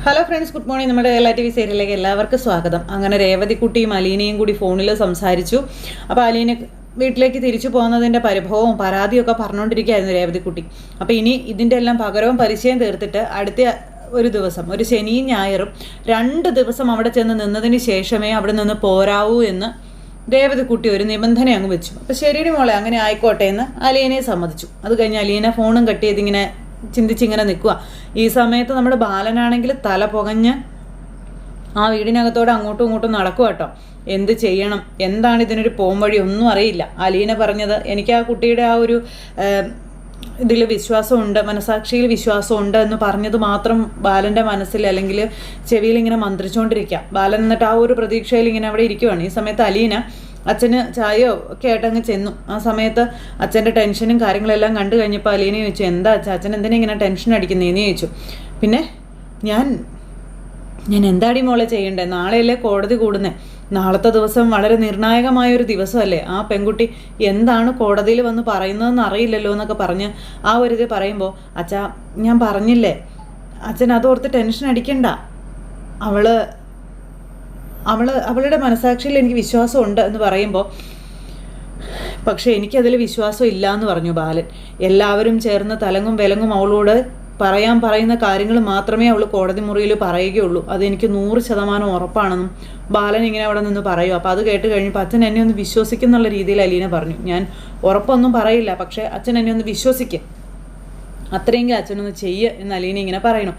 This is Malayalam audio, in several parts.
Hello friends, good morning. നമ്മുടെ കേരള TV സീരിയലിലേക്ക് എല്ലാവർക്കും സ്വാഗതം. അങ്ങനെ രേവതിക്കുട്ടിയും അലീനയും കൂടി ഫോണിൽ സംസാരിച്ചു. അപ്പോൾ അലീന വീട്ടിലേക്ക് തിരിച്ചു പോകുന്നതിൻ്റെ പരിഭവവും പരാതിയൊക്കെ പറഞ്ഞുകൊണ്ടിരിക്കുകയായിരുന്നു രേവതിക്കുട്ടി. അപ്പോൾ ഇനി ഇതിൻ്റെ എല്ലാം പകരവും പരിചയം തീർത്തിട്ട് അടുത്ത ഒരു ദിവസം, ഒരു ശനിയും ഞായറും 2 ദിവസം അവിടെ ചെന്ന് നിന്നതിന് ശേഷമേ അവിടെ നിന്ന് പോരാവൂ എന്ന് രേവതിക്കുട്ടി ഒരു നിബന്ധന അങ്ങ് വെച്ചു. അപ്പോൾ ശരിയുടെ മോളെ അങ്ങനെ ആയിക്കോട്ടെ എന്ന് അലീനയെ സമ്മതിച്ചു. അത് കഴിഞ്ഞ് അലീന ഫോണും കട്ട് ചെയ്തിങ്ങനെ ചിന്തിച്ചിങ്ങനെ നിൽക്കുക. ഈ സമയത്ത് നമ്മുടെ ബാലനാണെങ്കിൽ തല പുകഞ്ഞ് ആ വീടിനകത്തോടെ അങ്ങോട്ടും ഇങ്ങോട്ടും നടക്കുക കേട്ടോ. എന്ത് ചെയ്യണം, എന്താണ് ഇതിനൊരു പോംവഴി ഒന്നും അറിയില്ല. അലീന പറഞ്ഞത്, എനിക്ക് ആ കുട്ടിയുടെ ആ ഒരു ഇതിൽ വിശ്വാസമുണ്ട്, മനസാക്ഷിയിൽ വിശ്വാസമുണ്ട് എന്ന് പറഞ്ഞത് മാത്രം ബാലൻ്റെ മനസ്സിൽ അല്ലെങ്കിൽ ചെവിയിൽ ഇങ്ങനെ മന്ത്രിച്ചുകൊണ്ടിരിക്കുക. ബാലൻ എന്നിട്ട് ആ ഒരു പ്രതീക്ഷയിൽ ഇങ്ങനെ അവിടെ ഇരിക്കുവാണ്. ഈ സമയത്ത് അലീന അച്ഛന് ചായയോ ഒക്കെ ആയിട്ടങ്ങ് ചെന്നു. ആ സമയത്ത് അച്ഛൻ്റെ ടെൻഷനും കാര്യങ്ങളെല്ലാം കണ്ടു കഴിഞ്ഞപ്പോൾ അലീന ചോദിച്ചു, എന്താ അച്ഛൻ എന്തിനാ ഇങ്ങനെ ടെൻഷൻ അടിക്കുന്നതെന്ന് ചോദിച്ചു. പിന്നെ ഞാൻ എന്താടി മോളെ ചെയ്യണ്ടേ, നാളെയല്ലേ കോടതി കൂടുന്നേ, നാളത്തെ ദിവസം വളരെ നിർണായകമായൊരു ദിവസമല്ലേ, ആ പെൺകുട്ടി എന്താണ് കോടതിയിൽ വന്ന് പറയുന്നതെന്ന് അറിയില്ലല്ലോ എന്നൊക്കെ പറഞ്ഞ് ആ ഒരു ഇത് പറയുമ്പോൾ, അച്ഛാ ഞാൻ പറഞ്ഞില്ലേ, അച്ഛൻ അതോർത്ത് ടെൻഷൻ അടിക്കണ്ട, അവളുടെ മനസാക്ഷിയിൽ എനിക്ക് വിശ്വാസമുണ്ട് എന്ന് പറയുമ്പോൾ, പക്ഷേ എനിക്കതിൽ വിശ്വാസം ഇല്ല എന്ന് പറഞ്ഞു ബാലൻ. എല്ലാവരും ചേർന്ന് തലങ്ങും വിലങ്ങും അവളോട് പറയുന്ന കാര്യങ്ങൾ മാത്രമേ അവൾ കോടതി മുറിയിൽ പറയുകയുള്ളൂ, അതെനിക്ക് 100% ഉറപ്പാണെന്നും ബാലൻ ഇങ്ങനെ അവിടെ നിന്ന് പറയും. അപ്പോൾ അത് കേട്ട് കഴിഞ്ഞപ്പോൾ അച്ഛൻ എന്നെ ഒന്ന് വിശ്വസിക്കുന്നുള്ള രീതിയിൽ അലീന പറഞ്ഞു. ഞാൻ ഉറപ്പൊന്നും പറയില്ല, പക്ഷേ അച്ഛൻ എന്നെ ഒന്ന് വിശ്വസിക്കും, അത്രയെങ്കിലും അച്ഛനൊന്ന് ചെയ്യ് എന്ന് അലീന ഇങ്ങനെ പറയണം.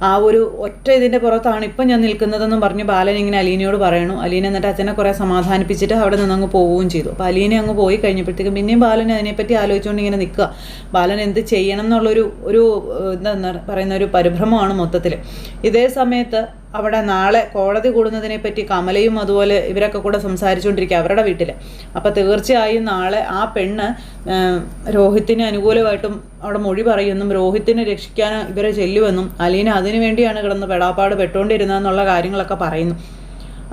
ആ ഒരു ഒറ്റ ഇതിൻ്റെ പുറത്താണ് ഇപ്പം ഞാൻ നിൽക്കുന്നതെന്നും പറഞ്ഞ് ബാലൻ ഇങ്ങനെ അലീനയോട് പറയണു. അലീന എന്നിട്ട് അച്ഛനെ കുറേ സമാധാനിപ്പിച്ചിട്ട് അവിടെ നിന്ന് അങ്ങ് പോവുകയും ചെയ്തു. അപ്പോൾ അലീന അങ്ങ് പോയി കഴിഞ്ഞപ്പോഴത്തേക്കും പിന്നെയും ബാലൻ അതിനെപ്പറ്റി ആലോചിച്ചുകൊണ്ട് ഇങ്ങനെ നിൽക്കുക. ബാലൻ എന്ത് ചെയ്യണം എന്നുള്ളൊരു എന്താ പറയുന്ന ഒരു പരിഭ്രമമാണ് മൊത്തത്തിൽ. ഇതേ സമയത്ത് അവിടെ നാളെ കോടതി കൂടുന്നതിനെ പറ്റി കമലയും അതുപോലെ ഇവരൊക്കെ കൂടെ സംസാരിച്ചുകൊണ്ടിരിക്കുക അവരുടെ വീട്ടിൽ. അപ്പോൾ തീർച്ചയായും നാളെ ആ പെണ്ണ് രോഹിത്തിന് അനുകൂലമായിട്ടും അവിടെ മൊഴി പറയുമെന്നും രോഹിത്തിനെ രക്ഷിക്കാൻ ഇവരെ ചെല്ലുമെന്നും അലീന അതിനു വേണ്ടിയാണ് കിടന്ന് പെടാപ്പാട് പെട്ടുകൊണ്ടിരുന്നതെന്നുള്ള കാര്യങ്ങളൊക്കെ പറയുന്നു.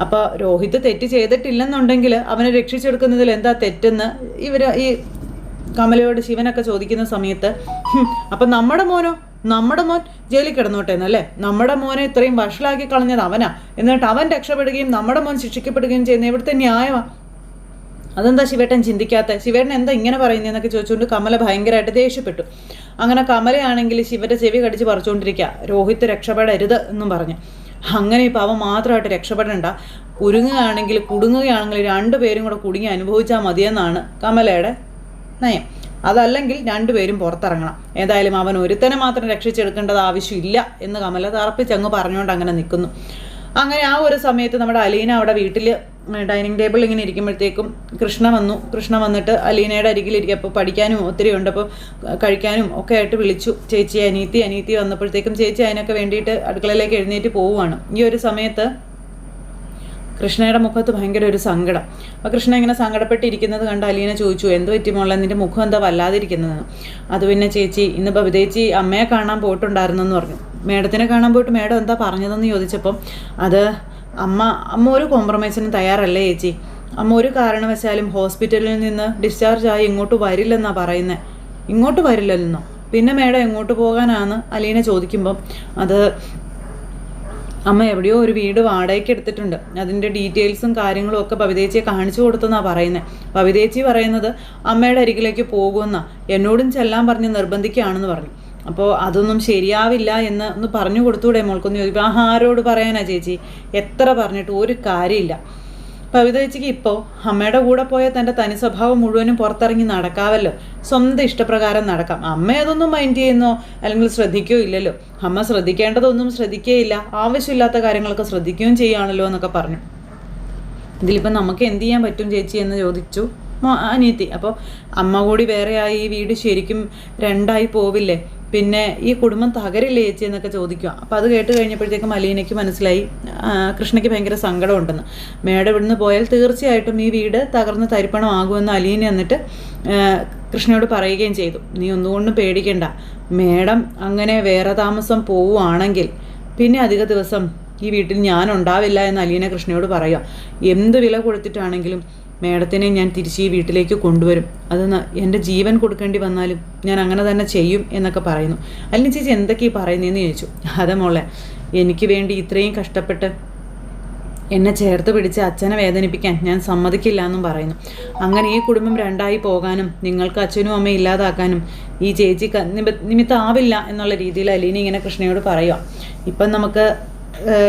അപ്പോൾ രോഹിത് തെറ്റ് ചെയ്തിട്ടില്ലെന്നുണ്ടെങ്കിൽ അവനെ രക്ഷിച്ചെടുക്കുന്നതിൽ എന്താ തെറ്റെന്ന് ഈ കമലയോട് ശിവനൊക്കെ ചോദിക്കുന്ന സമയത്ത്, അപ്പം നമ്മുടെ മോൻ ജയിലിൽ കിടന്നോട്ടെ എന്നല്ലേ, നമ്മുടെ മോനെ ഇത്രയും വഷളാക്കി കളഞ്ഞത് അവനാ, എന്നിട്ട് അവൻ രക്ഷപ്പെടുകയും നമ്മുടെ മോൻ ശിക്ഷിക്കപ്പെടുകയും ചെയ്യുന്ന ഇവിടുത്തെ ന്യായമാണ്, അതെന്താ ശിവേട്ടൻ ചിന്തിക്കാത്ത, ശിവേട്ടൻ എന്താ ഇങ്ങനെ പറയുന്നതെന്നൊക്കെ ചോദിച്ചുകൊണ്ട് കമല ഭയങ്കരമായിട്ട് ദേഷ്യപ്പെട്ടു. അങ്ങനെ കമലയാണെങ്കിൽ ശിവന്റെ ചെവി കടിച്ച് പറിച്ചുകൊണ്ടിരിക്കുക, രോഹിത് രക്ഷപ്പെടരുത് എന്നും പറഞ്ഞു. അങ്ങനെ ഇപ്പോൾ അവൻ മാത്രമായിട്ട് രക്ഷപ്പെടേണ്ട, കുടുങ്ങുകയാണെങ്കിൽ 2 പേരും കൂടെ കുടുങ്ങി അനുഭവിച്ചാൽ മതിയെന്നാണ് കമലയുടെ നയം. അതല്ലെങ്കിൽ 2 പേരും പുറത്തിറങ്ങണം, ഏതായാലും അവൻ ഒരുത്തനെ മാത്രം രക്ഷിച്ചെടുക്കേണ്ടത് ആവശ്യമില്ല എന്ന് കമല തറപ്പിച്ചങ്ങ് പറഞ്ഞുകൊണ്ട് അങ്ങനെ നിൽക്കുന്നു. അങ്ങനെ ആ ഒരു സമയത്ത് നമ്മുടെ അലീന അവിടെ വീട്ടിൽ ഡൈനിങ് ടേബിൾ ഇങ്ങനെ ഇരിക്കുമ്പോഴത്തേക്കും കൃഷ്ണ വന്നിട്ട് അലീനയുടെ അരികിലിരിക്കുക. അപ്പോൾ പഠിക്കാനും ഒത്തിരി ഉണ്ട്, അപ്പോൾ കഴിക്കാനും ഒക്കെ ആയിട്ട് വിളിച്ചു. ചേച്ചി അനീത്തി വന്നപ്പോഴത്തേക്കും ചേച്ചി അതിനൊക്കെ വേണ്ടിയിട്ട് അടുക്കളയിലേക്ക് എഴുന്നേറ്റ് പോവുകയാണ്. ഈ ഒരു സമയത്ത് കൃഷ്ണയുടെ മുഖത്ത് ഭയങ്കര ഒരു സങ്കടം. അപ്പോൾ കൃഷ്ണ ഇങ്ങനെ സങ്കടപ്പെട്ടിരിക്കുന്നത് കണ്ട് അലീന ചോദിച്ചു, എന്ത് പറ്റി മോളെ, നിൻ്റെ മുഖം എന്താ വല്ലാതിരിക്കുന്നതെന്ന്. അത് പിന്നെ ചേച്ചി ഇന്ന് ബബിതേച്ചി അമ്മയെ കാണാൻ പോയിട്ടുണ്ടായിരുന്നെന്ന് പറഞ്ഞു. മേഡത്തിനെ കാണാൻ പോയിട്ട് മേഡം എന്താ പറഞ്ഞതെന്ന് ചോദിച്ചപ്പം, അത് അമ്മ ഒരു കോംപ്രമൈസിനും തയ്യാറല്ലേ ചേച്ചി, അമ്മ ഒരു കാരണവശാലും ഹോസ്പിറ്റലിൽ നിന്ന് ഡിസ്ചാർജ് ആയി ഇങ്ങോട്ട് വരില്ലെന്നാണ് പറയുന്നത്. ഇങ്ങോട്ട് വരില്ലെന്നോ, പിന്നെ മേഡം എങ്ങോട്ട് പോകാനാണ് അലീന ചോദിക്കുമ്പം, അത് അമ്മ എവിടെയോ ഒരു വീട് വാടകയ്ക്ക് എടുത്തിട്ടുണ്ട്, അതിൻ്റെ ഡീറ്റെയിൽസും കാര്യങ്ങളും ഒക്കെ ബബിതേച്ചിയെ കാണിച്ചു കൊടുത്തെന്നാണ് പറയുന്നത്. ബബിതേച്ചി പറയുന്നത് അമ്മയുടെ അരികിലേക്ക് പോകുമെന്നാണ്, എന്നോടും ചെല്ലാൻ പറഞ്ഞ് നിർബന്ധിക്കുകയാണെന്ന് പറഞ്ഞു. അപ്പോൾ അതൊന്നും ശരിയാവില്ല എന്ന് ഒന്ന് പറഞ്ഞു കൊടുത്തൂടെ മോൾക്കൊന്ന് ചോദിക്കും. ആരോട് പറയാനാ ചേച്ചി, എത്ര പറഞ്ഞിട്ട് ഒരു കാര്യമില്ല. ബബിതേച്ചിക്ക് ഇപ്പോൾ അമ്മയുടെ കൂടെ പോയ തൻ്റെ തനി സ്വഭാവം മുഴുവനും പുറത്തിറങ്ങി നടക്കാവല്ലോ, സ്വന്തം ഇഷ്ടപ്രകാരം നടക്കാം. അമ്മ അതൊന്നും മൈൻഡ് ചെയ്യുന്നോ അല്ലെങ്കിൽ ശ്രദ്ധിക്കുകയോ ഇല്ലല്ലോ, അമ്മ ശ്രദ്ധിക്കേണ്ടതൊന്നും ശ്രദ്ധിക്കുകയില്ല, ആവശ്യമില്ലാത്ത കാര്യങ്ങളൊക്കെ ശ്രദ്ധിക്കുകയും ചെയ്യുകയാണല്ലോ എന്നൊക്കെ പറഞ്ഞു. ഇതിലിപ്പം നമുക്ക് എന്ത് ചെയ്യാൻ പറ്റും ചേച്ചി എന്ന് ചോദിച്ചു അനിയത്തി. അപ്പോൾ അമ്മ കൂടി വേറെയായി ഈ വീട് ശരിക്കും 2ആയി പോവില്ലേ, പിന്നെ ഈ കുടുംബം തകരില്ലേ ചേച്ചി എന്നൊക്കെ ചോദിക്കുക. അപ്പോൾ അത് കേട്ട് കഴിഞ്ഞപ്പോഴത്തേക്കും അലീനയ്ക്ക് മനസ്സിലായി കൃഷ്ണയ്ക്ക് ഭയങ്കര സങ്കടമുണ്ടെന്ന്. മേഡം ഇവിടുന്ന് പോയാൽ തീർച്ചയായിട്ടും ഈ വീട് തകർന്ന് തരിപ്പണമാകുമെന്ന് അലീന എന്നിട്ട് കൃഷ്ണയോട് പറയുകയും ചെയ്തു. നീ ഒന്നുകൊണ്ടും പേടിക്കണ്ട, മേഡം അങ്ങനെ വേറെ താമസം പോവുകയാണെങ്കിൽ പിന്നെ അധിക ദിവസം ഈ വീട്ടിൽ ഞാൻ ഉണ്ടാവില്ല എന്ന് അലീന കൃഷ്ണയോട് പറയുക. എന്ത് വില കൊടുത്തിട്ടാണെങ്കിലും മേഡത്തിനെ ഞാൻ തിരിച്ച് ഈ വീട്ടിലേക്ക് കൊണ്ടുവരും. അത് എൻ്റെ ജീവൻ കൊടുക്കേണ്ടി വന്നാലും ഞാൻ അങ്ങനെ തന്നെ ചെയ്യും എന്നൊക്കെ പറയുന്നു. അല്ലെങ്കിൽ ചേച്ചി എന്തൊക്കെയാണ് പറയുന്നതെന്ന് ചോദിച്ചു. അതെ മോളെ, എനിക്ക് വേണ്ടി ഇത്രയും കഷ്ടപ്പെട്ട് എന്നെ ചേർത്ത് പിടിച്ച് അച്ഛനെ വേദനിപ്പിക്കാൻ ഞാൻ സമ്മതിക്കില്ല എന്നും പറയുന്നു. അങ്ങനെ ഈ കുടുംബം രണ്ടായി പോകാനും നിങ്ങൾക്ക് അച്ഛനും അമ്മയും ഇല്ലാതാക്കാനും ഈ ചേച്ചി നിമിത്തമാവില്ല എന്നുള്ള രീതിയിൽ അലീന ഇങ്ങനെ കൃഷ്ണയോട് പറയുക. ഇപ്പം നമുക്ക്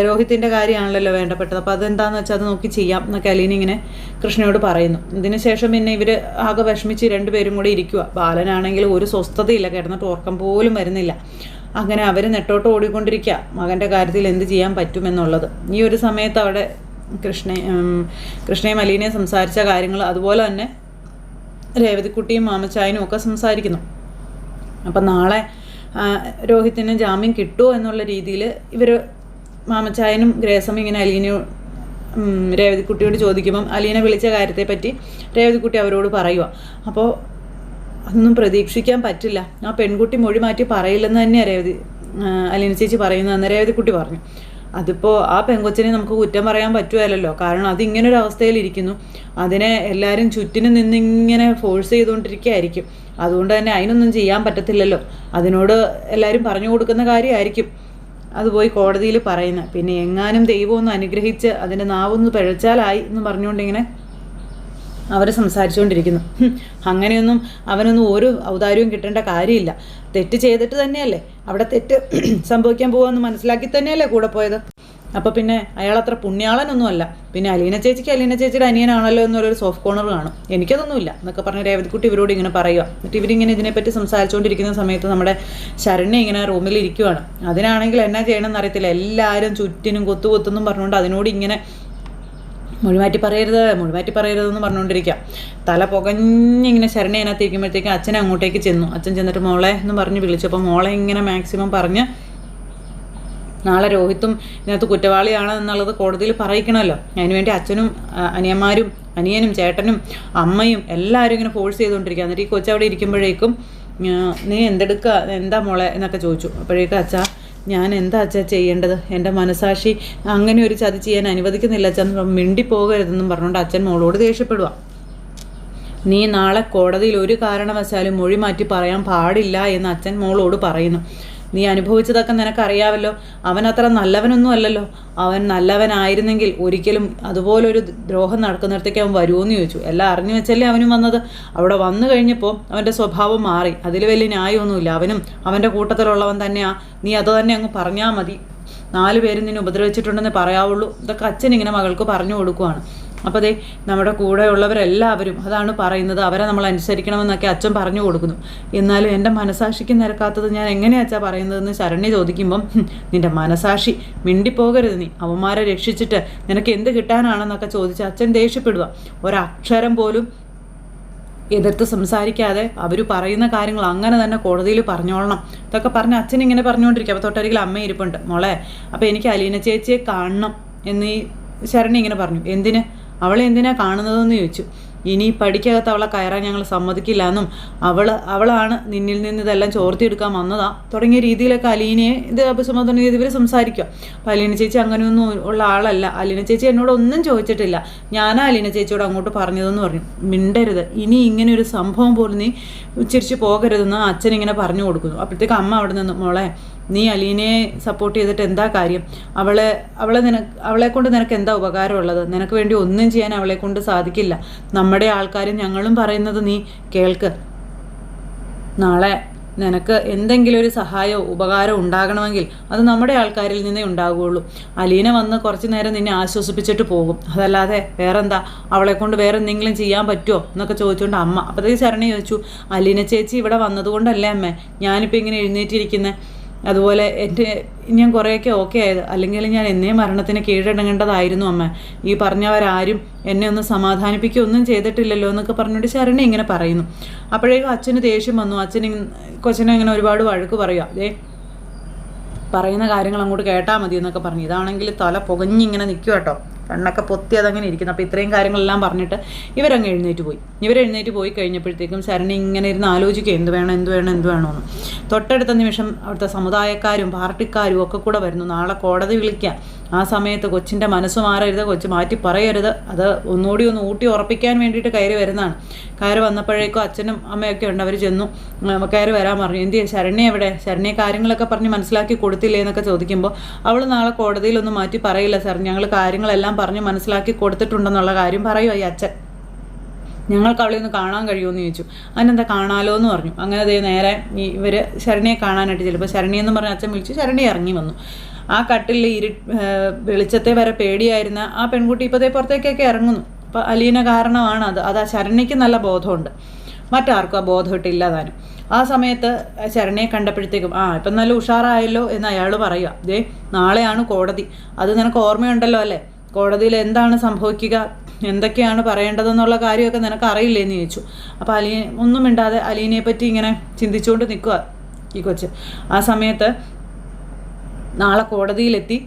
രോഹിത്തിൻ്റെ കാര്യമാണല്ലോ വേണ്ടപ്പെട്ടത്, അപ്പോൾ അതെന്താണെന്ന് വെച്ചാൽ അത് നോക്കി ചെയ്യാം എന്നൊക്കെ അലീന ഇങ്ങനെ കൃഷ്ണയോട് പറയുന്നു. ഇതിന് ശേഷം പിന്നെ ഇവർ ആകെ വിഷമിച്ച് രണ്ടുപേരും കൂടി ഇരിക്കുക. ബാലനാണെങ്കിൽ ഒരു സ്വസ്ഥതയില്ല, കിടന്നിട്ട് ഉറക്കം പോലും വരുന്നില്ല. അങ്ങനെ അവർ നെട്ടോട്ട് ഓടിക്കൊണ്ടിരിക്കുക മകൻ്റെ കാര്യത്തിൽ എന്ത് ചെയ്യാൻ പറ്റുമെന്നുള്ളത്. ഈ ഒരു സമയത്ത് അവിടെ കൃഷ്ണയും അലീനയും സംസാരിച്ച കാര്യങ്ങൾ അതുപോലെ തന്നെ രേവതിക്കുട്ടിയും മാമച്ചായനും ഒക്കെ സംസാരിക്കുന്നു. അപ്പം നാളെ രോഹിത്തിന് ജാമ്യം കിട്ടുമോ എന്നുള്ള രീതിയിൽ ഇവർ മാമച്ചായനും ഗ്രേസമും ഇങ്ങനെ രേവതിക്കുട്ടിയോട് ചോദിക്കുമ്പം അലീന വിളിച്ച കാര്യത്തെപ്പറ്റി രേവതിക്കുട്ടി അവരോട് പറയുക. അപ്പോൾ അതൊന്നും പ്രതീക്ഷിക്കാൻ പറ്റില്ല, ആ പെൺകുട്ടി മൊഴി മാറ്റി പറയില്ലെന്ന് തന്നെയാണ് അലീന ചേച്ചി പറയുന്നതെന്ന് രേവതിക്കുട്ടി പറഞ്ഞു. അതിപ്പോൾ ആ പെൺകൊച്ചിനെ നമുക്ക് കുറ്റം പറയാൻ പറ്റുമല്ലോ, കാരണം അതിങ്ങനൊരു അവസ്ഥയിലിരിക്കുന്നു. അതിനെ എല്ലാവരും ചുറ്റിനും നിന്നിങ്ങനെ ഫോഴ്സ് ചെയ്തുകൊണ്ടിരിക്കുകയായിരിക്കും. അതുകൊണ്ട് തന്നെ അതിനൊന്നും ചെയ്യാൻ പറ്റത്തില്ലല്ലോ. അതിനോട് എല്ലാവരും പറഞ്ഞു കൊടുക്കുന്ന കാര്യമായിരിക്കും അത് പോയി കോടതിയിൽ പറയുന്നത്. പിന്നെ എങ്ങാനും ദൈവം ഒന്ന് അനുഗ്രഹിച്ച് അതിൻ്റെ നാവൊന്ന് പിഴച്ചാലായി എന്ന് പറഞ്ഞുകൊണ്ടിങ്ങനെ അവർ സംസാരിച്ചുകൊണ്ടിരിക്കുന്നു. അങ്ങനെയൊന്നും അവനൊന്നും ഒരു ഔദാര്യവും കിട്ടേണ്ട കാര്യമില്ല. തെറ്റ് ചെയ്തിട്ട് തന്നെയല്ലേ അവിടെ തെറ്റ് സംഭവിക്കാൻ പോകുമെന്ന് മനസ്സിലാക്കി തന്നെയല്ലേ കൂടെ പോയത്. അപ്പോൾ പിന്നെ അയാൾ അത്ര പുണ്യാളനൊന്നുമല്ല. പിന്നെ അലീന ചേച്ചിയുടെ അനിയനാണല്ലോ എന്നൊരു സോഫ്റ്റ് കോർണർ കാണും. എനിക്കതൊന്നുമില്ല എന്നൊക്കെ പറഞ്ഞ് രേവതിക്കുട്ടി ഇവരോട് ഇങ്ങനെ പറയുക. എന്നിട്ട് ഇവരിങ്ങനെ ഇതിനെപ്പറ്റി സംസാരിച്ചുകൊണ്ടിരിക്കുന്ന സമയത്ത് നമ്മുടെ ശരണ്യ ഇങ്ങനെ റൂമിൽ ഇരിക്കുവാണ്. അതിനാണെങ്കിൽ എന്നാ ചെയ്യണമെന്ന് അറിയത്തില്ല. എല്ലാവരും ചുറ്റിനും കൊത്തുകൊത്തെന്നും പറഞ്ഞുകൊണ്ട് അതിനോട് ഇങ്ങനെ മൊഴിമാറ്റി പറയരുതെന്ന് പറഞ്ഞുകൊണ്ടിരിക്കുക. തല പുകഞ്ഞിങ്ങനെ ശരണി അതിനകത്ത് ഇരിക്കുമ്പോഴത്തേക്കും അച്ഛനെ അങ്ങോട്ടേക്ക് ചെന്നു. അച്ഛൻ ചെന്നിട്ട് മോളെ എന്ന് പറഞ്ഞ് വിളിച്ചപ്പോൾ മോളെ ഇങ്ങനെ മാക്സിമം പറഞ്ഞ് നാളെ രോഹിത്തും ഇതിനകത്ത് കുറ്റവാളിയാണ് എന്നുള്ളത് കോടതിയിൽ പറയിക്കണമല്ലോ. അതിനുവേണ്ടി അച്ഛനും അനിയനും ചേട്ടനും അമ്മയും എല്ലാവരും ഇങ്ങനെ ഫോഴ്സ് ചെയ്തുകൊണ്ടിരിക്കുക. എന്നിട്ട് ഈ കൊച്ചവിടെ ഇരിക്കുമ്പോഴേക്കും നീ എന്താ മോളെ എന്നൊക്കെ ചോദിച്ചു. അപ്പോഴേക്കും അച്ഛാ ഞാൻ എന്താ അച്ഛാ ചെയ്യേണ്ടത്, എൻ്റെ മനസാക്ഷി അങ്ങനെ ഒരു ചതി ചെയ്യാൻ അനുവദിക്കുന്നില്ല അച്ഛൻ, മിണ്ടിപ്പോകരുതെന്നും പറഞ്ഞുകൊണ്ട് അച്ഛൻ മോളോട് ദേഷ്യപ്പെടുക. നീ നാളെ കോടതിയിൽ ഒരു കാരണവശാലും മൊഴി മാറ്റി പറയാൻ പാടില്ല എന്ന് അച്ഛൻ മോളോട് പറയുന്നു. നീ അനുഭവിച്ചതൊക്കെ നിനക്കറിയാമല്ലോ. അവൻ അത്ര നല്ലവനൊന്നും അല്ലല്ലോ. അവൻ നല്ലവനായിരുന്നെങ്കിൽ ഒരിക്കലും അതുപോലൊരു ദ്രോഹം നടക്കുന്നിടത്തേക്ക് അവൻ വരുമോയെന്ന് ചോദിച്ചു. എല്ലാം അറിഞ്ഞു വെച്ചല്ലേ അവനും വന്നത്. അവിടെ വന്നു കഴിഞ്ഞപ്പോൾ അവൻ്റെ സ്വഭാവം മാറി. അതിൽ വലിയ ന്യായമൊന്നുമില്ല. അവനും അവൻ്റെ കൂട്ടത്തിലുള്ളവൻ തന്നെയാണ്. നീ അത് തന്നെ അങ്ങ് പറഞ്ഞാൽ മതി. 4 പേരും നിന്നെ ഉപദ്രവിച്ചിട്ടുണ്ടെന്ന് പറയാവുള്ളൂ. ഇതൊക്കെ അച്ഛൻ ഇങ്ങനെ മകൾക്ക് പറഞ്ഞു കൊടുക്കുവാണ്. അപ്പോൾ ദേ നമ്മുടെ കൂടെയുള്ളവരെല്ലാവരും അതാണ് പറയുന്നത്, അവരെ നമ്മൾ അനുസരിക്കണമെന്നൊക്കെ അച്ഛൻ പറഞ്ഞു കൊടുക്കുന്നു. എന്നാലും എൻ്റെ മനസാക്ഷിക്ക് നിരക്കാത്തത് ഞാൻ എങ്ങനെയാ അച്ഛാ പറയുന്നതെന്ന് ശരണ്യ ചോദിക്കുമ്പം നിൻ്റെ മനസാക്ഷി മിണ്ടിപ്പോകരുത്, നീ അവന്മാരെ രക്ഷിച്ചിട്ട് നിനക്ക് എന്ത് കിട്ടാനാണെന്നൊക്കെ ചോദിച്ച് അച്ഛൻ ദേഷ്യപ്പെടുക. ഒരക്ഷരം പോലും എതിർത്ത് സംസാരിക്കാതെ അവർ പറയുന്ന കാര്യങ്ങൾ അങ്ങനെ തന്നെ കോടതിയിൽ പറഞ്ഞോളണം. ഇതൊക്കെ പറഞ്ഞ് അച്ഛൻ ഇങ്ങനെ പറഞ്ഞുകൊണ്ടിരിക്കുക. അപ്പോൾ തൊട്ടരികിൽ അമ്മ ഇരിപ്പുണ്ട്. മോളെ അപ്പോൾ എനിക്ക് അലീന ചേച്ചിയെ കാണണം എന്ന് ഈ ശരണി ഇങ്ങനെ പറഞ്ഞു. എന്തിന്, അവളെ എന്തിനാ കാണുന്നതെന്ന് ചോദിച്ചു. ഇനി പഠിക്കകത്ത് അവളെ കയറാൻ ഞങ്ങൾ സമ്മതിക്കില്ല എന്നും അവളാണ് നിന്നിൽ നിന്ന് ഇതെല്ലാം ചോർത്തിയെടുക്കാൻ വന്നതാ തുടങ്ങിയ രീതിയിലൊക്കെ അലീനയെ ഇത് അഭിസംബോധന ചെയ്ത് ഇവർ സംസാരിക്കുക. അപ്പോൾ അലീന ചേച്ചി അങ്ങനെയൊന്നും ഉള്ള ആളല്ല. അലീന ചേച്ചി എന്നോട് ഒന്നും ചോദിച്ചിട്ടില്ല. ഞാനാ അലീന ചേച്ചിയോട് അങ്ങോട്ട് പറഞ്ഞതെന്ന് പറഞ്ഞു. മിണ്ടരുത്, ഇനി ഇങ്ങനെ ഒരു സംഭവം പോലും നീ ഉച്ചരിച്ച് പോകരുതെന്ന് അച്ഛനിങ്ങനെ പറഞ്ഞു കൊടുക്കുന്നു. അപ്പോഴത്തേക്ക് അമ്മ അവിടെ നിന്ന് മോളെ നീ അലീനയെ സപ്പോർട്ട് ചെയ്തിട്ട് എന്താ കാര്യം, അവളെ കൊണ്ട് നിനക്ക് എന്താ ഉപകാരമുള്ളത്, നിനക്ക് വേണ്ടി ഒന്നും ചെയ്യാൻ അവളെ കൊണ്ട് സാധിക്കില്ല. നമ്മുടെ ആൾക്കാരും ഞങ്ങളും പറയുന്നത് നീ കേൾക്ക്. നാളെ നിനക്ക് എന്തെങ്കിലും ഒരു സഹായമോ ഉപകാരമോ ഉണ്ടാകണമെങ്കിൽ അത് നമ്മുടെ ആൾക്കാരിൽ നിന്നേ ഉണ്ടാകുകയുള്ളൂ. അലീന വന്ന് കുറച്ച് നേരം നിന്നെ ആശ്വസിപ്പിച്ചിട്ട് പോകും, അതല്ലാതെ വേറെന്താ, അവളെ കൊണ്ട് വേറെ എന്തെങ്കിലും ചെയ്യാൻ പറ്റുമോ എന്നൊക്കെ ചോദിച്ചുകൊണ്ട് അമ്മ. അപ്പോഴത്തേക്ക് ശരണി ചോദിച്ചു, അലീന ചേച്ചി ഇവിടെ വന്നതുകൊണ്ടല്ലേ അമ്മേ ഞാനിപ്പോൾ ഇങ്ങനെ എഴുന്നേറ്റിരിക്കുന്നത്, അതുപോലെ ഞാൻ കുറേയൊക്കെ ഓക്കെ ആയത്, അല്ലെങ്കിൽ ഞാൻ എന്നേ മരണത്തിന് കീഴടങ്ങേണ്ടതായിരുന്നു അമ്മ. ഈ പറഞ്ഞവരാരും എന്നെ ഒന്ന് സമാധാനിപ്പിക്കുകയൊന്നും ചെയ്തിട്ടില്ലല്ലോ എന്നൊക്കെ പറഞ്ഞുകൊണ്ട് ശരണി ഇങ്ങനെ പറയുന്നു. അപ്പോഴേക്കും അച്ഛന് ദേഷ്യം വന്നു. കൊച്ചിനെ ഇങ്ങനെ ഒരുപാട് വഴക്ക് പറയുക. അതേ പറയുന്ന കാര്യങ്ങൾ അങ്ങോട്ട് കേട്ടാൽ മതി എന്നൊക്കെ പറഞ്ഞു. ഇതാണെങ്കിൽ തല പുകഞ്ഞിങ്ങനെ നിൽക്കുക കേട്ടോ, കണ്ണൊക്കെ പൊത്തി അതങ്ങനെ ഇരിക്കുന്നു. അപ്പോൾ ഇത്രയും കാര്യങ്ങളെല്ലാം പറഞ്ഞിട്ട് ഇവരങ്ങ് എഴുന്നേറ്റ് പോയി കഴിഞ്ഞപ്പോഴത്തേക്കും ശരണി ഇങ്ങനെ ഇരുന്ന് ആലോചിക്കുക എന്ത് വേണമെന്ന്. തൊട്ടടുത്ത നിമിഷം അവിടുത്തെ സമുദായക്കാരും പാർട്ടിക്കാരും ഒക്കെ കൂടെ വരുന്നു. നാളെ കോടതി വിളിക്കുക, ആ സമയത്ത് കൊച്ചിൻ്റെ മനസ്സ് മാറരുത്, കൊച്ച് മാറ്റി പറയരുത്. അത് ഒന്നുകൂടി ഒന്ന് ഊട്ടി ഉറപ്പിക്കാൻ വേണ്ടിയിട്ട് കയറി വരുന്നതാണ്. കയറി വന്നപ്പോഴേക്കും അച്ഛനും അമ്മയൊക്കെ ഉണ്ട്. അവർ ചെന്നു, കയറി വരാൻ പറഞ്ഞു. എന്തിയെ ശരണ്യ എവിടെ? ശരണ്യ കാര്യങ്ങളൊക്കെ പറഞ്ഞ് മനസ്സിലാക്കി കൊടുത്തില്ലേ എന്നൊക്കെ ചോദിക്കുമ്പോൾ അവൾ നാളെ കോടതിയിലൊന്നും മാറ്റി പറയില്ല സാർ, ഞങ്ങൾ കാര്യങ്ങളെല്ലാം പറഞ്ഞ് മനസ്സിലാക്കി കൊടുത്തിട്ടുണ്ടെന്നുള്ള കാര്യം പറയുമോ ഈ അച്ഛൻ. ഞങ്ങൾക്ക് അവളെ ഒന്ന് കാണാൻ കഴിയുമെന്ന് ചോദിച്ചു. അതിനെന്താ കാണാലോ എന്ന് പറഞ്ഞു. അങ്ങനെ അതേ നേരെ ഇവർ ശരണ്യെ കാണാനായിട്ട് ചിലപ്പോൾ ശരണ്യെന്ന് പറഞ്ഞ അച്ഛൻ വിളിച്ചു. ശരണ്യ ഇറങ്ങി വന്നു. ആ കട്ടിലിൽ വെളിച്ചത്തെ വരെ പേടിയായിരുന്ന ആ പെൺകുട്ടി ഇപ്പോഴത്തെ പുറത്തേക്കൊക്കെ ഇറങ്ങുന്നു. അപ്പോൾ അലീന കാരണമാണ് അത് ആ ശരണ്യയ്ക്ക് നല്ല ബോധമുണ്ട്, മറ്റാർക്കും ആ ബോധമിട്ടില്ല താനും. ആ സമയത്ത് ശരണ്യെ കണ്ടപ്പോഴത്തേക്കും ഇപ്പം നല്ല ഉഷാറായല്ലോ എന്ന് അയാൾ പറയുക. ദേ നാളെയാണ് കോടതി, അത് നിനക്ക് ഓർമ്മയുണ്ടല്ലോ അല്ലേ? കോടതിയിൽ എന്താണ് സംഭവിക്കുക, എന്തൊക്കെയാണ് പറയേണ്ടതെന്നുള്ള കാര്യമൊക്കെ നിനക്ക് അറിയില്ലേന്ന് ചോദിച്ചു. അപ്പോൾ ഒന്നും മിണ്ടാതെ അലീനയെ പറ്റി ഇങ്ങനെ ചിന്തിച്ചുകൊണ്ട് നിൽക്കുക ഈ കൊച്ച്. ആ സമയത്ത് നാളെ കോടതിയിലെത്തി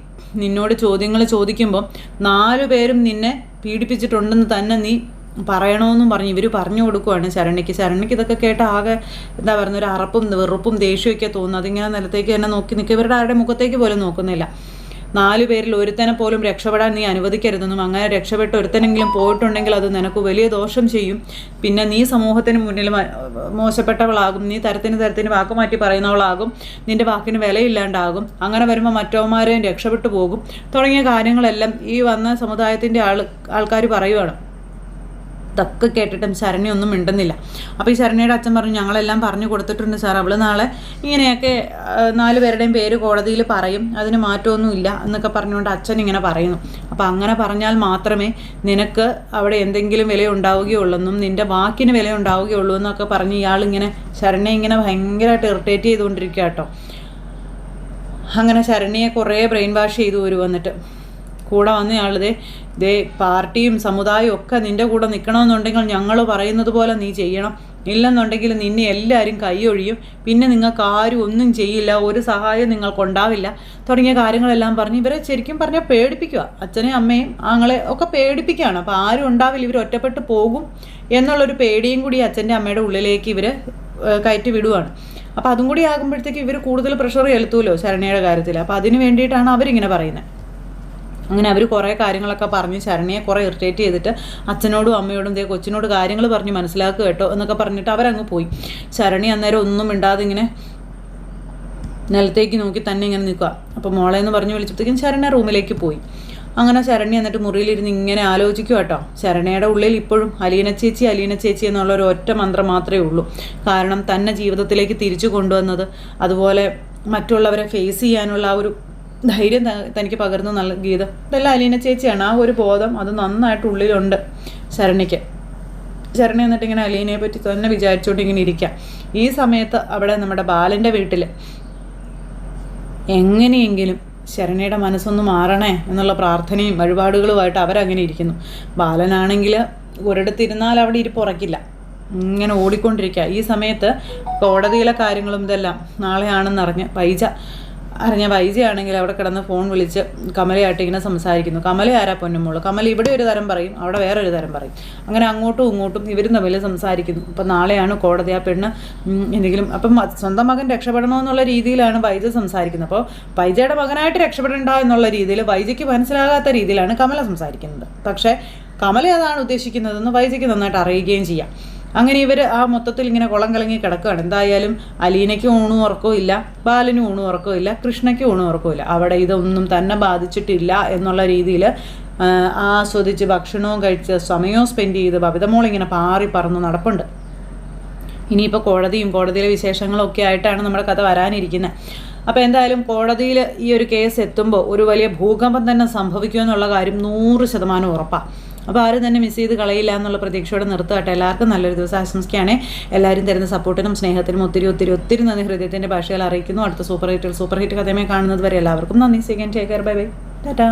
നിന്നോട് ചോദ്യങ്ങൾ ചോദിക്കുമ്പോൾ 4 പേരും നിന്നെ പീഡിപ്പിച്ചിട്ടുണ്ടെന്ന് തന്നെ നീ പറയണമെന്നും പറഞ്ഞ് ഇവർ പറഞ്ഞു കൊടുക്കുവാണ് ശരണ്യക്ക്. ശരണ്യക്ക് ഇതൊക്കെ കേട്ട് ആകെ എന്താ പറയുക, ഒരു അറപ്പും വെറുപ്പും ദേഷ്യമൊക്കെ തോന്നുന്നു. അതിങ്ങനെ നിലത്തേക്ക് തന്നെ നോക്കി നിൽക്കുക, ഇവരുടെ ആരുടെ മുഖത്തേക്ക് പോലും നോക്കുന്നില്ല. 4 പേരിൽ ഒരുത്തനെ പോലും രക്ഷപ്പെടാൻ നീ അനുവദിക്കരുതെന്നും, അങ്ങനെ രക്ഷപ്പെട്ട് ഒരുത്തനെങ്കിലും പോയിട്ടുണ്ടെങ്കിൽ അത് നിനക്ക് വലിയ ദോഷം ചെയ്യും, പിന്നെ നീ സമൂഹത്തിന് മുന്നിൽ മോശപ്പെട്ടവളാകും, നീ തരത്തിന് വാക്ക് മാറ്റി പറയുന്നവളാകും, നിന്റെ വാക്കിന് വിലയില്ലാണ്ടാകും, അങ്ങനെ വരുമ്പോൾ മറ്റവന്മാരെയും രക്ഷപ്പെട്ടു പോകും തുടങ്ങിയ കാര്യങ്ങളെല്ലാം ഈ വന്ന സമുദായത്തിൻ്റെ ആൾക്കാർ പറയുവാണ്. ഇതൊക്കെ കേട്ടിട്ടും ശരണ്യ ഒന്നും മിണ്ടുന്നില്ല. അപ്പോൾ ഈ ശരണ്യയുടെ അച്ഛൻ പറഞ്ഞു, ഞങ്ങളെല്ലാം പറഞ്ഞു കൊടുത്തിട്ടുണ്ട് സാർ, അവൾ നാളെ ഇങ്ങനെയൊക്കെ 4 പേരുടെയും പേര് കോടതിയിൽ പറയും, അതിന് മാറ്റമൊന്നുമില്ല എന്നൊക്കെ പറഞ്ഞുകൊണ്ട് അച്ഛൻ ഇങ്ങനെ പറയുന്നു. അപ്പോൾ അങ്ങനെ പറഞ്ഞാൽ മാത്രമേ നിനക്ക് അവിടെ എന്തെങ്കിലും വില ഉണ്ടാവുകയുള്ളെന്നും നിൻ്റെ വാക്കിന് വില ഉണ്ടാവുകയുള്ളൂ എന്നൊക്കെ പറഞ്ഞ് ഇയാളിങ്ങനെ ശരണ്യ ഇങ്ങനെ ഭയങ്കരമായിട്ട് ഇറിറ്റേറ്റ് ചെയ്തുകൊണ്ടിരിക്കുക കേട്ടോ. അങ്ങനെ ശരണ്യയെ കുറേ ബ്രെയിൻ വാഷ് ചെയ്തു വന്നിട്ട് കൂടെ വന്നയാളിതേ പാർട്ടിയും സമുദായവും ഒക്കെ നിൻ്റെ കൂടെ നിൽക്കണമെന്നുണ്ടെങ്കിൽ ഞങ്ങൾ പറയുന്നത് പോലെ നീ ചെയ്യണം, ഇല്ലെന്നുണ്ടെങ്കിൽ നിന്നെ എല്ലാവരും കൈയൊഴിയും, പിന്നെ നിങ്ങൾക്ക് ആരും ഒന്നും ചെയ്യില്ല, ഒരു സഹായം നിങ്ങൾക്കുണ്ടാവില്ല തുടങ്ങിയ കാര്യങ്ങളെല്ലാം പറഞ്ഞ് ഇവരെ ശരിക്കും പറഞ്ഞാൽ പേടിപ്പിക്കുക. അച്ഛനെയും അമ്മയും ആങ്ങളെ ഒക്കെ പേടിപ്പിക്കുകയാണ്. അപ്പോൾ ആരും ഉണ്ടാവില്ല, ഇവർ ഒറ്റപ്പെട്ട് പോകും എന്നുള്ളൊരു പേടിയും കൂടി അച്ഛൻ്റെ അമ്മയുടെ ഉള്ളിലേക്ക് ഇവർ കയറ്റി വിടുവാണ്. അപ്പോൾ അതും കൂടി ആകുമ്പോഴത്തേക്ക് ഇവർ കൂടുതൽ പ്രഷർ ചെലുത്തുമല്ലോ ശരണ്യയുടെ കാര്യത്തിൽ. അപ്പോൾ അതിന് വേണ്ടിയിട്ടാണ് അവരിങ്ങനെ പറയുന്നത്. അങ്ങനെ അവർ കുറേ കാര്യങ്ങളൊക്കെ പറഞ്ഞ് ശരണ്യയെ കുറേ ഇറിറ്റേറ്റ് ചെയ്തിട്ട് അച്ഛനോടും അമ്മയോടും കൊച്ചിനോട് കാര്യങ്ങൾ പറഞ്ഞ് മനസ്സിലാക്കുക കേട്ടോ എന്നൊക്കെ പറഞ്ഞിട്ട് അവരങ്ങ് പോയി. ശരണ്യ അന്നേരം ഒന്നും മിണ്ടാതെ ഇങ്ങനെ നിലത്തേക്ക് നോക്കി തന്നെ ഇങ്ങനെ നിൽക്കുക. അപ്പോൾ മോളെന്ന് പറഞ്ഞ് വിളിച്ചപ്പോഴത്തേക്കും ശരണ്യ റൂമിലേക്ക് പോയി. അങ്ങനെ ശരണ്യ എന്നിട്ട് മുറിയിലിരുന്ന് ഇങ്ങനെ ആലോചിക്കുക കേട്ടോ. ശരണ്യയുടെ ഉള്ളിൽ ഇപ്പോഴും അലീന ചേച്ചി എന്നുള്ളൊരു ഒറ്റ മന്ത്രം മാത്രമേ ഉള്ളൂ. കാരണം തന്നെ ജീവിതത്തിലേക്ക് തിരിച്ചു കൊണ്ടുവന്നത്, അതുപോലെ മറ്റുള്ളവരെ ഫേസ് ചെയ്യാനുള്ള ആ ഒരു ധൈര്യം തനിക്ക് പകർന്നു നൽകിയത് ഇതെല്ലാം അലീന ചേച്ചിയാണ്. ആ ഒരു ബോധം അത് നന്നായിട്ട് ഉള്ളിലുണ്ട് ശരണ്യയ്ക്ക്. ശരണ്യ എന്നിട്ട് ഇങ്ങനെ അലീനയെ പറ്റി തന്നെ വിചാരിച്ചുകൊണ്ട് ഇങ്ങനെ ഇരിക്കാം. ഈ സമയത്ത് അവിടെ നമ്മുടെ ബാലൻ്റെ വീട്ടിൽ എങ്ങനെയെങ്കിലും ശരണ്യയുടെ മനസ്സൊന്ന് മാറണേ എന്നുള്ള പ്രാർത്ഥനയും വഴിപാടുകളുമായിട്ട് അവരങ്ങനെ ഇരിക്കുന്നു. ബാലനാണെങ്കിൽ ഒരിടത്തിരുന്നാൽ അവിടെ ഇരിപ്പുറക്കില്ല, ഇങ്ങനെ ഓടിക്കൊണ്ടിരിക്കുക. ഈ സമയത്ത് കോടതിയിലെ കാര്യങ്ങളും ഇതെല്ലാം നാളെയാണെന്നറിഞ്ഞ് വൈജയാണെങ്കിൽ അവിടെ കിടന്ന് ഫോൺ വിളിച്ച് കമലയായിട്ട് ഇങ്ങനെ സംസാരിക്കുന്നു. കമല ആരാ പൊന്നുമോള്? കമല ഇവിടെ ഒരു തരം പറയും, അവിടെ വേറൊരു തരം പറയും. അങ്ങനെ അങ്ങോട്ടും ഇങ്ങോട്ടും ഇവരും തമ്മിൽ സംസാരിക്കുന്നു. അപ്പം നാളെയാണ് കോടതി, ആ പെണ്ണ് എന്തെങ്കിലും അപ്പം സ്വന്തം മകൻ രക്ഷപ്പെടണമെന്നുള്ള രീതിയിലാണ് വൈജ സംസാരിക്കുന്നത്. അപ്പോൾ വൈജയുടെ മകനായിട്ട് രക്ഷപ്പെടേണ്ട എന്നുള്ള രീതിയിൽ വൈജയ്ക്ക് മനസ്സിലാകാത്ത രീതിയിലാണ് കമല സംസാരിക്കുന്നത്. പക്ഷേ കമല അതാണ് ഉദ്ദേശിക്കുന്നതെന്ന് വൈജയ്ക്ക് നന്നായിട്ട് അറിയുകയും ചെയ്യാം. അങ്ങനെ ഇവർ ആ മൊത്തത്തിൽ ഇങ്ങനെ കുളം കലങ്ങി കിടക്കുകയാണ്. എന്തായാലും അലീനയ്ക്ക് ഊണും ഉറക്കവും ഇല്ല, ബാലനും ഊണും ഉറക്കവും ഇല്ല, കൃഷ്ണയ്ക്ക് ഊണും ഉറക്കവും ഇല്ല. അവിടെ ഇതൊന്നും തന്നെ ബാധിച്ചിട്ടില്ല എന്നുള്ള രീതിയിൽ ആസ്വദിച്ച് ഭക്ഷണവും കഴിച്ച് സമയവും സ്പെൻഡ് ചെയ്ത് ബബിതമോളിങ്ങനെ പാറി പറന്ന് നടപ്പുണ്ട്. ഇനിയിപ്പോൾ കോടതിയിലെ വിശേഷങ്ങളൊക്കെ ആയിട്ടാണ് നമ്മുടെ കഥ വരാനിരിക്കുന്നത്. അപ്പോൾ എന്തായാലും കോടതിയിൽ ഈ ഒരു കേസ് എത്തുമ്പോൾ ഒരു വലിയ ഭൂകമ്പം തന്നെ സംഭവിക്കുമെന്നുള്ള കാര്യം 100% ഉറപ്പാണ്. അപ്പോൾ ആരും തന്നെ മിസ് ചെയ്ത് കളയില്ല എന്നുള്ള പ്രതീക്ഷയോടെ നിർത്തുകട്ടെ. എല്ലാവർക്കും നല്ലൊരു ദിവസം ആശംസിക്കുകയാണ്. എല്ലാവരും തരുന്ന സപ്പോർട്ടിനും സ്നേഹത്തിനും ഒത്തിരി നന്ദി ഹൃദയത്തിൻ്റെ ഭാഷയിൽ അറിയിക്കുന്നു. അടുത്ത സൂപ്പർ ഹിറ്റ് കഥയുമായി കാണുന്നത് വരെ എല്ലാവർക്കും നന്ദി. Second take care, bye bye, Tata.